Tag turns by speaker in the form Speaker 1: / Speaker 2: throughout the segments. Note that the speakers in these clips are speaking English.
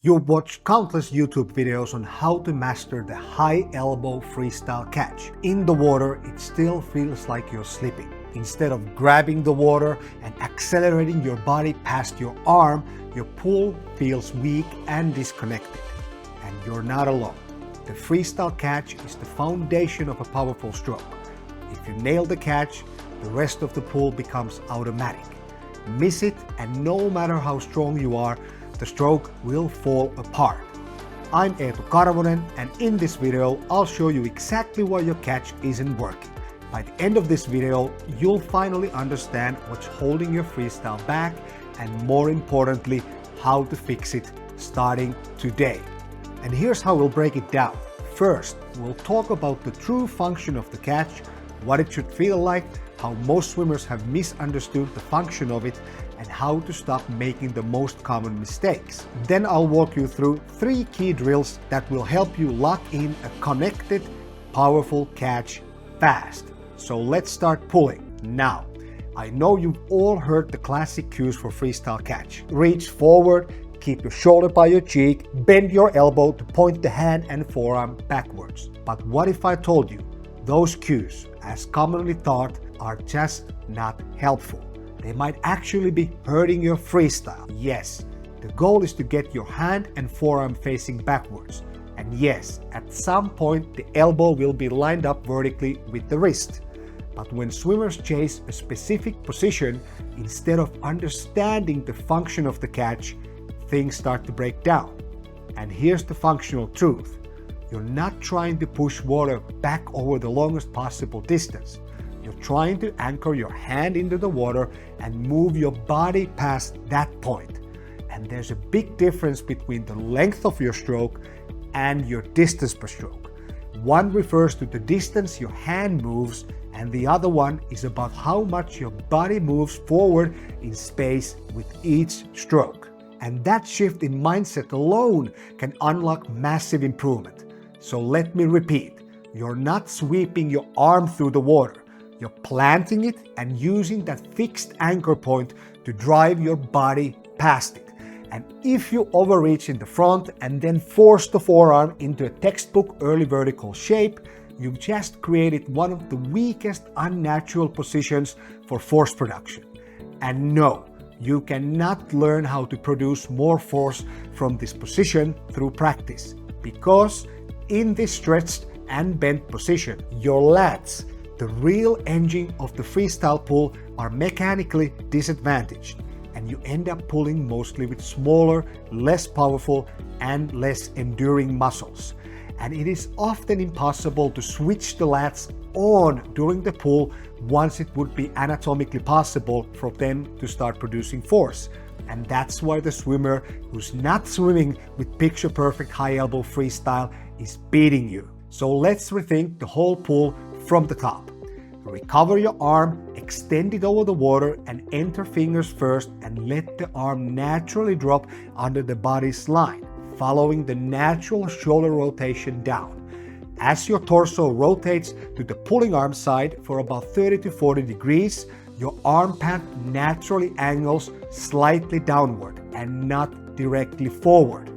Speaker 1: You've watched countless YouTube videos on how to master the high elbow freestyle catch. In the water, it still feels like you're slipping. Instead of grabbing the water and accelerating your body past your arm, your pull feels weak and disconnected. And you're not alone. The freestyle catch is the foundation of a powerful stroke. If you nail the catch, the rest of the pull becomes automatic. Miss it, and no matter how strong you are, the stroke will fall apart. I'm Eetu Karvonen, and in this video I'll show you exactly why your catch isn't working. By the end of this video, you'll finally understand what's holding your freestyle back and, more importantly, how to fix it starting today. And here's how we'll break it down. First, we'll talk about the true function of the catch, what it should feel like, how most swimmers have misunderstood the function of it, and how to stop making the most common mistakes. Then I'll walk you through 3 key drills that will help you lock in a connected, powerful catch fast. So let's start pulling. Now, I know you've all heard the classic cues for freestyle catch. Reach forward, keep your shoulder by your cheek, bend your elbow to point the hand and forearm backwards. But what if I told you those cues, as commonly thought, are just not helpful? They might actually be hurting your freestyle. Yes, the goal is to get your hand and forearm facing backwards. And yes, at some point the elbow will be lined up vertically with the wrist. But when swimmers chase a specific position, instead of understanding the function of the catch, things start to break down. And here's the functional truth. You're not trying to push water back over the longest possible distance. You're trying to anchor your hand into the water and move your body past that point. And there's a big difference between the length of your stroke and your distance per stroke. One refers to the distance your hand moves, and the other one is about how much your body moves forward in space with each stroke. And that shift in mindset alone can unlock massive improvement. So let me repeat, you're not sweeping your arm through the water. You're planting it and using that fixed anchor point to drive your body past it. And if you overreach in the front and then force the forearm into a textbook early vertical shape, you've just created one of the weakest unnatural positions for force production. And no, you cannot learn how to produce more force from this position through practice, because in this stretched and bent position, your lats, the real engine of the freestyle pull, are mechanically disadvantaged, and you end up pulling mostly with smaller, less powerful, and less enduring muscles. And it is often impossible to switch the lats on during the pull once it would be anatomically possible for them to start producing force. And that's why the swimmer who's not swimming with picture-perfect high elbow freestyle is beating you. So let's rethink the whole pull from the top. Recover your arm, extend it over the water, and enter fingers first, and let the arm naturally drop under the body's line, following the natural shoulder rotation down. As your torso rotates to the pulling arm side for about 30 to 40 degrees, your arm pad naturally angles slightly downward and not directly forward.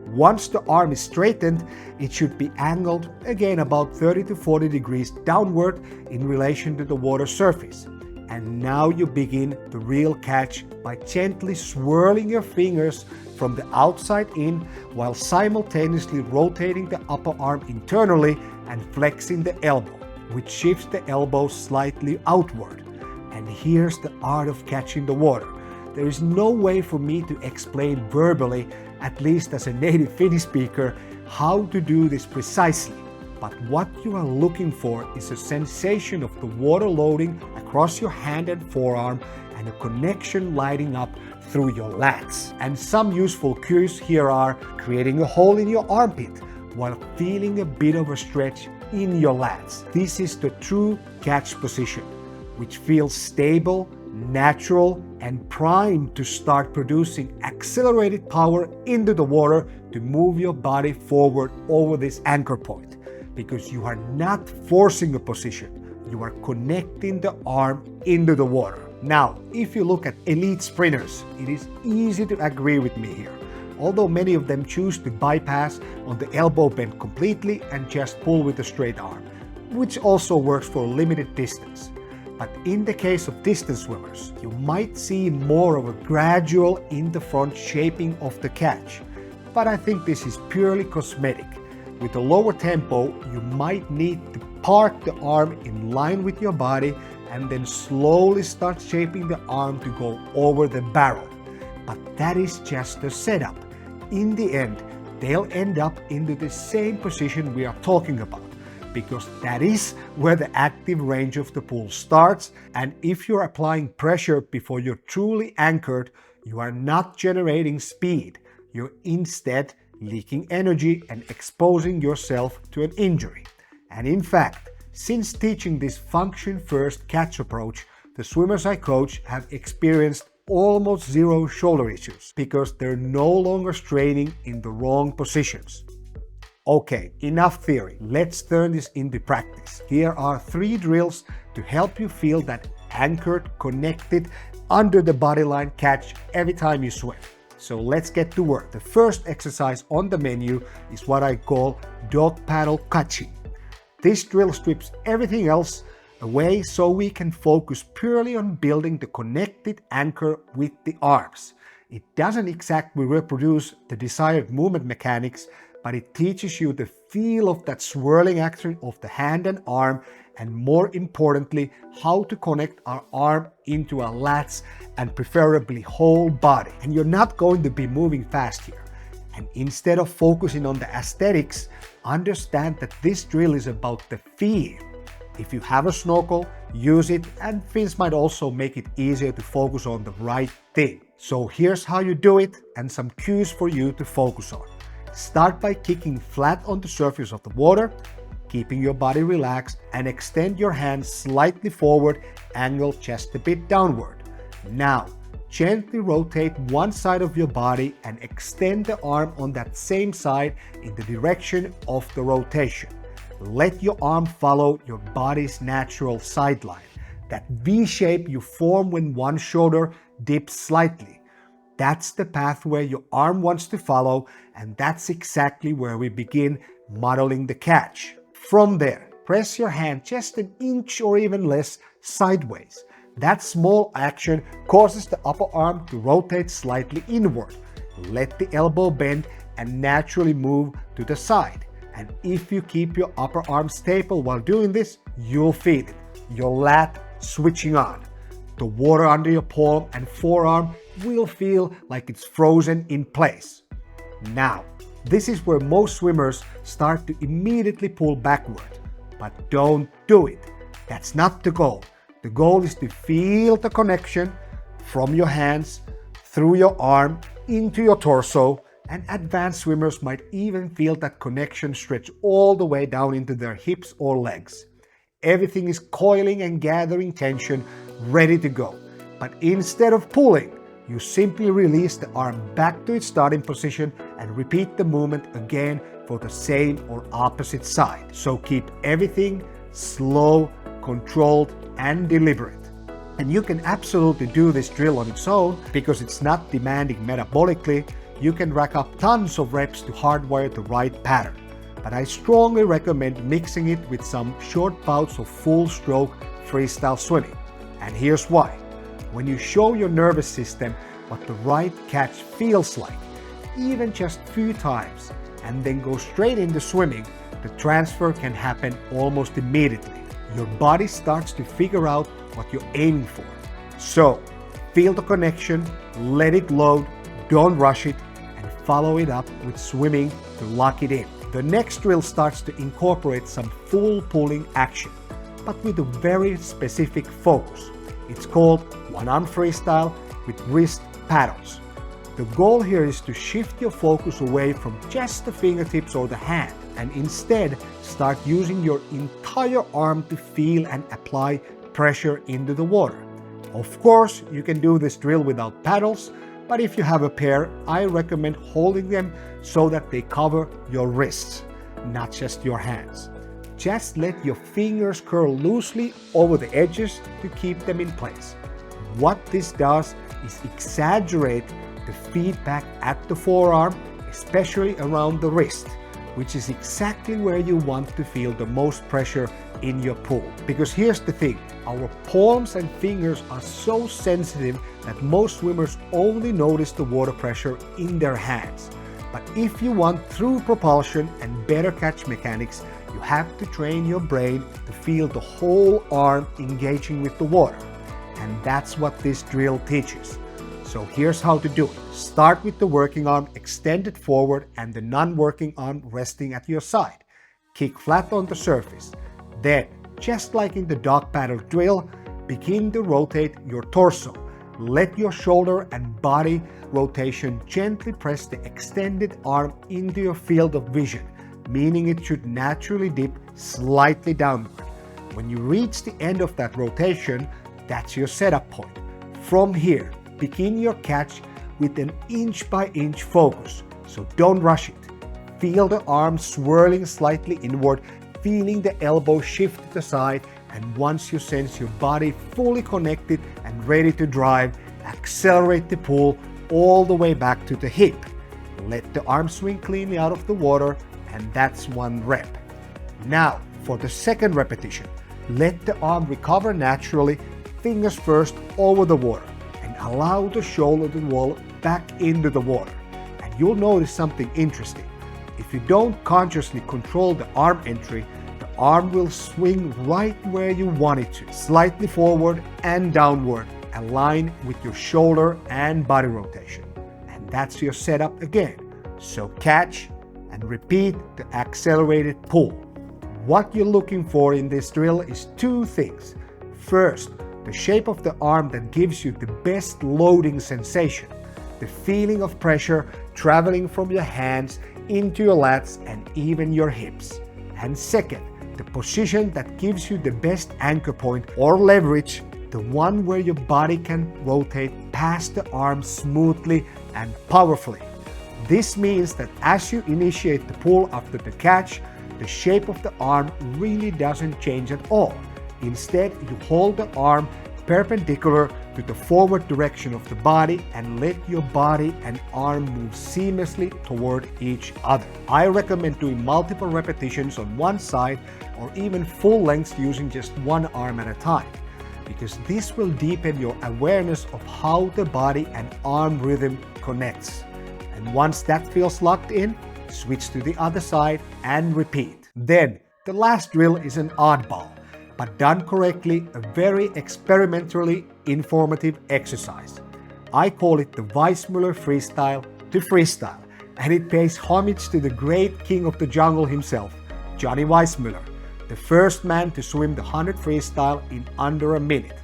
Speaker 1: Once the arm is straightened, it should be angled again about 30 to 40 degrees downward in relation to the water surface. And now you begin the real catch by gently swirling your fingers from the outside in while simultaneously rotating the upper arm internally and flexing the elbow, which shifts the elbow slightly outward. And here's the art of catching the water. There is no way for me to explain verbally, at least as a native Finnish speaker, how to do this precisely. But what you are looking for is a sensation of the water loading across your hand and forearm and a connection lighting up through your lats. And some useful cues here are creating a hole in your armpit while feeling a bit of a stretch in your lats. This is the true catch position, which feels stable, natural, and primed to start producing accelerated power into the water to move your body forward over this anchor point. Because you are not forcing a position, you are connecting the arm into the water. Now, if you look at elite sprinters, it is easy to agree with me here. although many of them choose to bypass on the elbow bend completely and just pull with a straight arm, which also works for a limited distance. But in the case of distance swimmers, you might see more of a gradual in the front shaping of the catch. But I think this is purely cosmetic. With a lower tempo, you might need to park the arm in line with your body and then slowly start shaping the arm to go over the barrel. But that is just a setup. In the end, they'll end up into the same position we are talking about, because that is where the active range of the pool starts, and if you're applying pressure before you're truly anchored, you are not generating speed. You're instead leaking energy and exposing yourself to an injury. And in fact, since teaching this function-first catch approach, the swimmers I coach have experienced almost zero shoulder issues because they're no longer straining in the wrong positions. Okay, enough theory. Let's turn this into practice. Here are 3 drills to help you feel that anchored, connected, under the bodyline catch every time you swim. So let's get to work. The first exercise on the menu is what I call dog paddle catching. This drill strips everything else away so we can focus purely on building the connected anchor with the arms. It doesn't exactly reproduce the desired movement mechanics, but it teaches you the feel of that swirling action of the hand and arm, and more importantly, how to connect our arm into our lats and preferably whole body. And you're not going to be moving fast here. And instead of focusing on the aesthetics, understand that this drill is about the feel. If you have a snorkel, use it, and fins might also make it easier to focus on the right thing. So here's how you do it and some cues for you to focus on. Start by kicking flat on the surface of the water, keeping your body relaxed, and extend your hands slightly forward, angle chest a bit downward. Now, gently rotate one side of your body and extend the arm on that same side in the direction of the rotation. Let your arm follow your body's natural sideline, that V shape you form when one shoulder dips slightly. That's the pathway your arm wants to follow, and that's exactly where we begin modeling the catch. From there, press your hand just an inch or even less sideways. That small action causes the upper arm to rotate slightly inward. Let the elbow bend and naturally move to the side. And if you keep your upper arm stable while doing this, you'll feel it. Your lat switching on. The water under your palm and forearm will feel like it's frozen in place. Now, this is where most swimmers start to immediately pull backward. But don't do it. That's not the goal. The goal is to feel the connection from your hands, through your arm, into your torso, and advanced swimmers might even feel that connection stretch all the way down into their hips or legs. Everything is coiling and gathering tension, ready to go. But instead of pulling, you simply release the arm back to its starting position and repeat the movement again for the same or opposite side. So keep everything slow, controlled, and deliberate. And you can absolutely do this drill on its own because it's not demanding metabolically. You can rack up tons of reps to hardwire the right pattern. But I strongly recommend mixing it with some short bouts of full stroke freestyle swimming. And here's why. When you show your nervous system what the right catch feels like, even just a few times, and then go straight into swimming, the transfer can happen almost immediately. Your body starts to figure out what you're aiming for. So, feel the connection, let it load, don't rush it, and follow it up with swimming to lock it in. The next drill starts to incorporate some full pulling action, but with a very specific focus. It's called one-arm freestyle with wrist paddles. The goal here is to shift your focus away from just the fingertips or the hand, and instead start using your entire arm to feel and apply pressure into the water. Of course, you can do this drill without paddles, but if you have a pair, I recommend holding them so that they cover your wrists, not just your hands. Just let your fingers curl loosely over the edges to keep them in place. What this does is exaggerate the feedback at the forearm, especially around the wrist, which is exactly where you want to feel the most pressure in your pool. Because here's the thing, our palms and fingers are so sensitive that most swimmers only notice the water pressure in their hands. But if you want true propulsion and better catch mechanics, you have to train your brain to feel the whole arm engaging with the water. And that's what this drill teaches. So here's how to do it. Start with the working arm extended forward and the non-working arm resting at your side. Kick flat on the surface. Then, just like in the dog paddle drill, begin to rotate your torso. Let your shoulder and body rotation gently press the extended arm into your field of vision, meaning it should naturally dip slightly downward. When you reach the end of that rotation, that's your setup point. From here, begin your catch with an inch-by-inch focus, so don't rush it. Feel the arm swirling slightly inward, feeling the elbow shift to the side, and once you sense your body fully connected and ready to drive, accelerate the pull all the way back to the hip. Let the arm swing cleanly out of the water, and that's one rep. Now, for the second repetition, let the arm recover naturally, fingers first over the water, and allow the shoulder to roll back into the water. And you'll notice something interesting. If you don't consciously control the arm entry, the arm will swing right where you want it to, slightly forward and downward, align with your shoulder and body rotation. And that's your setup again. So catch and repeat the accelerated pull. What you're looking for in this drill is two things. First, the shape of the arm that gives you the best loading sensation, the feeling of pressure traveling from your hands into your lats and even your hips. And second, the position that gives you the best anchor point or leverage, the one where your body can rotate past the arm smoothly and powerfully. This means that as you initiate the pull after the catch, the shape of the arm really doesn't change at all. Instead, you hold the arm perpendicular to the forward direction of the body and let your body and arm move seamlessly toward each other. I recommend doing multiple repetitions on one side or even full lengths using just one arm at a time, because this will deepen your awareness of how the body and arm rhythm connects. And once that feels locked in, switch to the other side and repeat. Then, the last drill is an oddball, but done correctly, a very experimentally informative exercise. I call it the Weissmuller Freestyle to Freestyle, and it pays homage to the great king of the jungle himself, Johnny Weissmuller, the first man to swim the 100 freestyle in under a minute.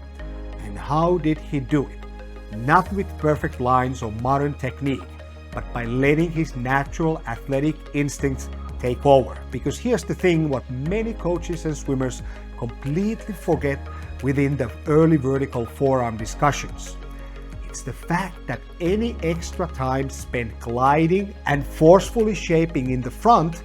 Speaker 1: And how did he do it? Not with perfect lines or modern technique, but by letting his natural athletic instincts take over. Because here's the thing, what many coaches and swimmers completely forget within the early vertical forearm discussions. It's the fact that any extra time spent gliding and forcefully shaping in the front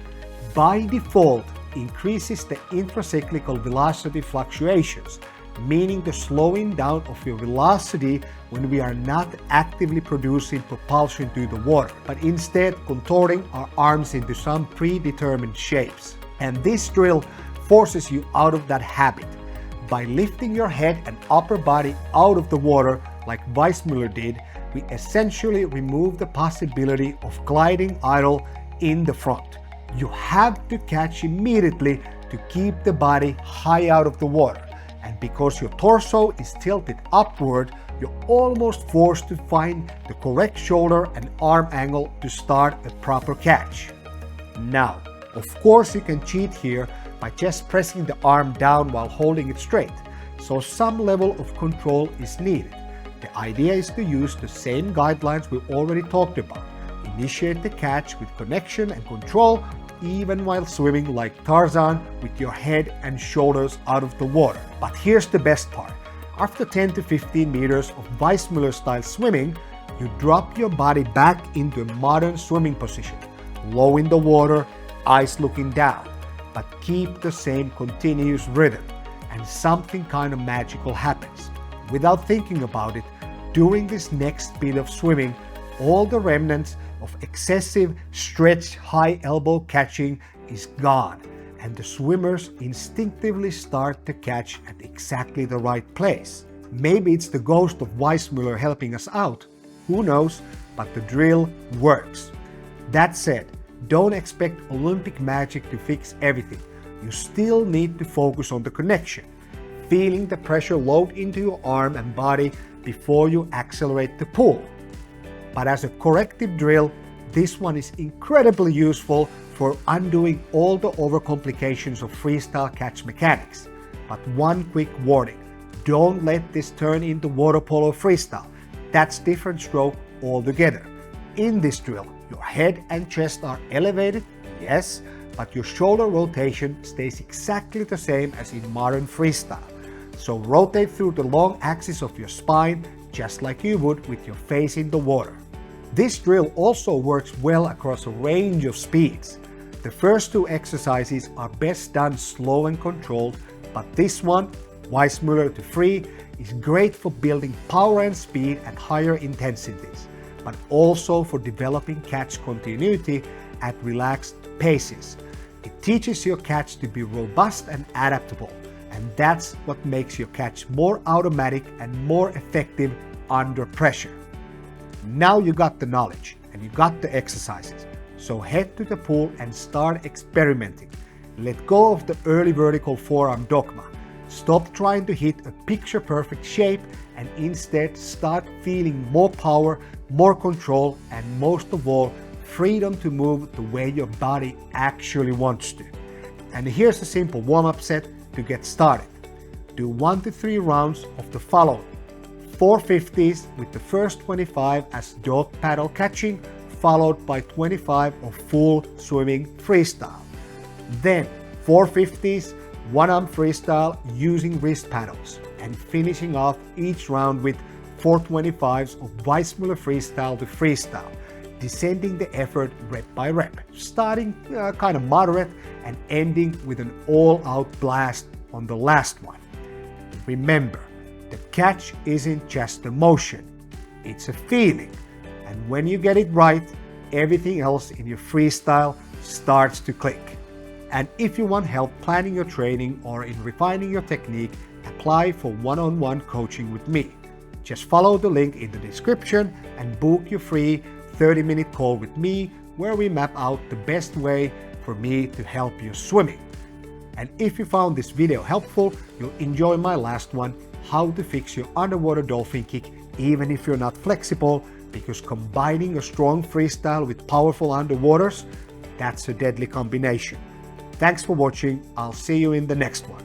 Speaker 1: by default increases the intracyclical velocity fluctuations, meaning the slowing down of your velocity when we are not actively producing propulsion to the water, but instead contorting our arms into some predetermined shapes. And this drill forces you out of that habit. By lifting your head and upper body out of the water like Weissmuller did, we essentially remove the possibility of gliding idle in the front. You have to catch immediately to keep the body high out of the water. And because your torso is tilted upward, you're almost forced to find the correct shoulder and arm angle to start a proper catch. Now, of course you can cheat here by just pressing the arm down while holding it straight, so some level of control is needed. The idea is to use the same guidelines we already talked about. Initiate the catch with connection and control, even while swimming like Tarzan with your head and shoulders out of the water. But here's the best part. After 10 to 15 meters of Weissmuller style swimming, you drop your body back into a modern swimming position, low in the water, eyes looking down, but keep the same continuous rhythm, and something kind of magical happens. Without thinking about it, during this next bit of swimming, all the remnants of excessive stretched high elbow catching is gone, and the swimmers instinctively start to catch at exactly the right place. Maybe it's the ghost of Weissmuller helping us out, who knows, but the drill works. That said, don't expect Olympic magic to fix everything. You still need to focus on the connection, feeling the pressure load into your arm and body before you accelerate the pull. But as a corrective drill, this one is incredibly useful for undoing all the overcomplications of freestyle catch mechanics. But one quick warning, don't let this turn into water polo freestyle. That's different stroke altogether. In this drill, your head and chest are elevated, yes, but your shoulder rotation stays exactly the same as in modern freestyle. So rotate through the long axis of your spine just like you would with your face in the water. This drill also works well across a range of speeds. The first two exercises are best done slow and controlled, but this one, Weissmuller to free, is great for building power and speed at higher intensities, but also for developing catch continuity at relaxed paces. It teaches your catch to be robust and adaptable, and that's what makes your catch more automatic and more effective under pressure. Now you got the knowledge and you got the exercises, so head to the pool and start experimenting. Let go of the early vertical forearm dogma. Stop trying to hit a picture-perfect shape and instead start feeling more power, more control, and most of all, freedom to move the way your body actually wants to. And here's a simple warm-up set to get started. Do 1 to 3 rounds of the following: 450s with the first 25 as dog paddle catching, followed by 25 of full swimming freestyle. Then 450s, one-arm freestyle using wrist paddles, and finishing off each round with 425s of Weissmuller freestyle to freestyle, descending the effort rep by rep, starting kind of moderate and ending with an all-out blast on the last one. Remember, the catch isn't just a motion, it's a feeling, and when you get it right, everything else in your freestyle starts to click. And if you want help planning your training or in refining your technique, apply for one-on-one coaching with me. Just follow the link in the description and book your free 30-minute call with me where we map out the best way for me to help you swimming. And if you found this video helpful, you'll enjoy my last one, how to fix your underwater dolphin kick even if you're not flexible, because combining a strong freestyle with powerful underwaters, that's a deadly combination. Thanks for watching, I'll see you in the next one.